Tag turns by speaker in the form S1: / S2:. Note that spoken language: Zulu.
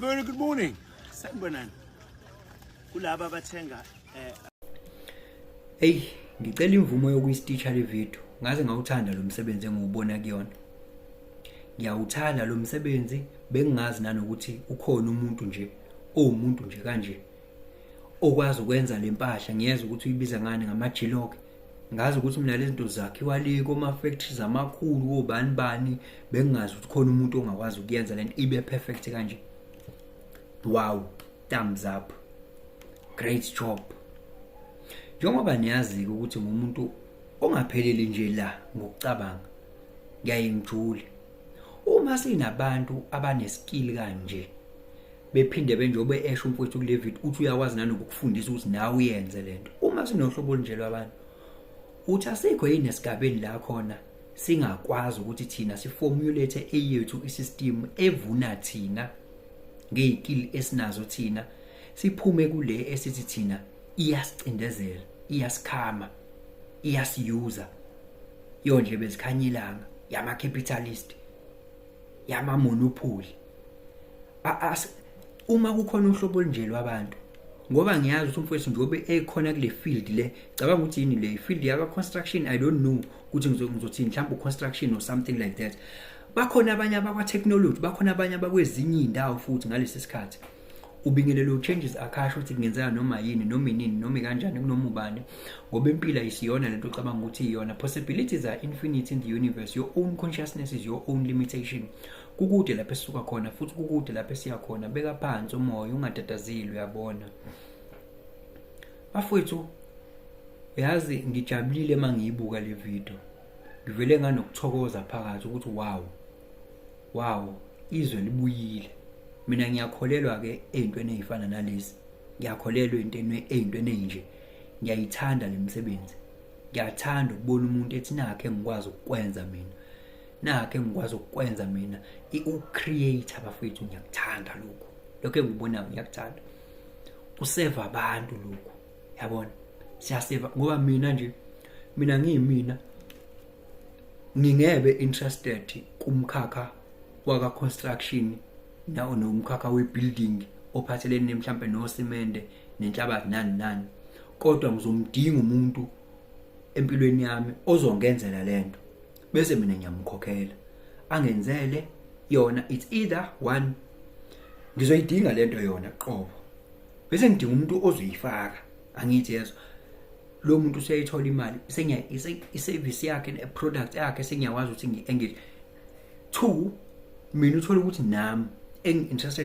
S1: Very good morning. Sanibonani. Kulaba abathenga
S2: Hey, ngicela imvumo yokuyistitcha le video. Ngaze ngawuthanda lo msebenzi engiwubona kuyona. Ngiyawuthanda lo msebenzi, bengingazi nanokuthi ukhona umuntu nje, umuntu nje kanje okwazi ukwenza lempahla. Ngiyeza ukuthi uyibiza ngani ngama-G-Log. Ngazi ukuthi mina lezi zinto zakhiwa liko ama-factories amakhulu obani, bengingazi ukuthi khona umuntu ongakwazi ukuyenza lento ibe perfect kanje. Wow, thumbs up. Great job. Njengoba niyazi ukuthi ngumuntu ongapheleli nje la ngokucabanga, ngiyaye ngijule. Uma sinabantu abaneskill kanje, bephinde benjobe esho mfowethu kule video uthi uyakwazi nanokufundisa ukuthi nawe uyenze lento. Uma sinohlobo olunje lwabantu, uthi asikho yini esigabeni la khona singakwazi ukuthi thina siformulate eyethu isystem evuna thina ngeziskill esinazo thina, siphume kule esithi thina iyasicindezela, iyasikhama, iyasiyuza yonje bezikhanyilanga yama capitalist, yama monopoly. Uma kukhona uhlobo olunje lwabantu, ngoba ngiyazi ukuthi umfowethu njobe ekhona kule field le, cabanga ukuthi yini le field yaka construction, I don't know ukuthi ngizothini, mhlawumbe construction or something like that. Bakhona abanye abakwa technology, bakhona abanye abakwezinye indawo futhi ngalesi sikhathi. Ubingelelo changes akasho ukuthi kungenzeka noma yini noma inini noma kanjani kunoma ubani, ngoba impilo ayisiyona lento ocabanga ukuthi iyona. Possibilities are infinite in the universe. Your own consciousness is your own limitation. Kukude lapho esisuka khona futhi kukude lapho esiya khona. Beka phansi umoya, ungatatazeli, uyabona bafowethu. Yazi ngijabulile mangiyibuka le video, ngivele nganokuthokoza phakathi ukuthi wow, izwe libuyile. Mina ngiyakholelwa ke ezintweni ezifana nalezi, ngiyakholelwa ezintweni ezinje. Ngiyayithanda le misebenzi, ngiyathanda ukubona umuntu ethi nakhe ngikwazi ukwenza mina, nakhe ngikwazi ukwenza mina u-creator. Bafethu ngiyakuthanda lokho engikubonayo, ngiyakuthanda usave abantu lokho, yabona siyaseva. Ngoba mina ngiyimina ngingebe interested kumkhakha waka construction nawo nomkhakha we-building ophathelene mhlambe nosemende nenhlabathi nani, kodwa ngizomdinga umuntu empilweni yami ozongenzela lento, bese mina ngiyamkhokhela angenzele yona. It's either one, ngizoyidinga lento yona qobo, bese ngidinga umuntu ozoyifaka. Angithi yezo lo muntu useyithola imali, i-service yakhe ne-product yakhe sengiyakwazi ukuthi ngi-engage. Two, mina uthola ukuthi nami engi-interested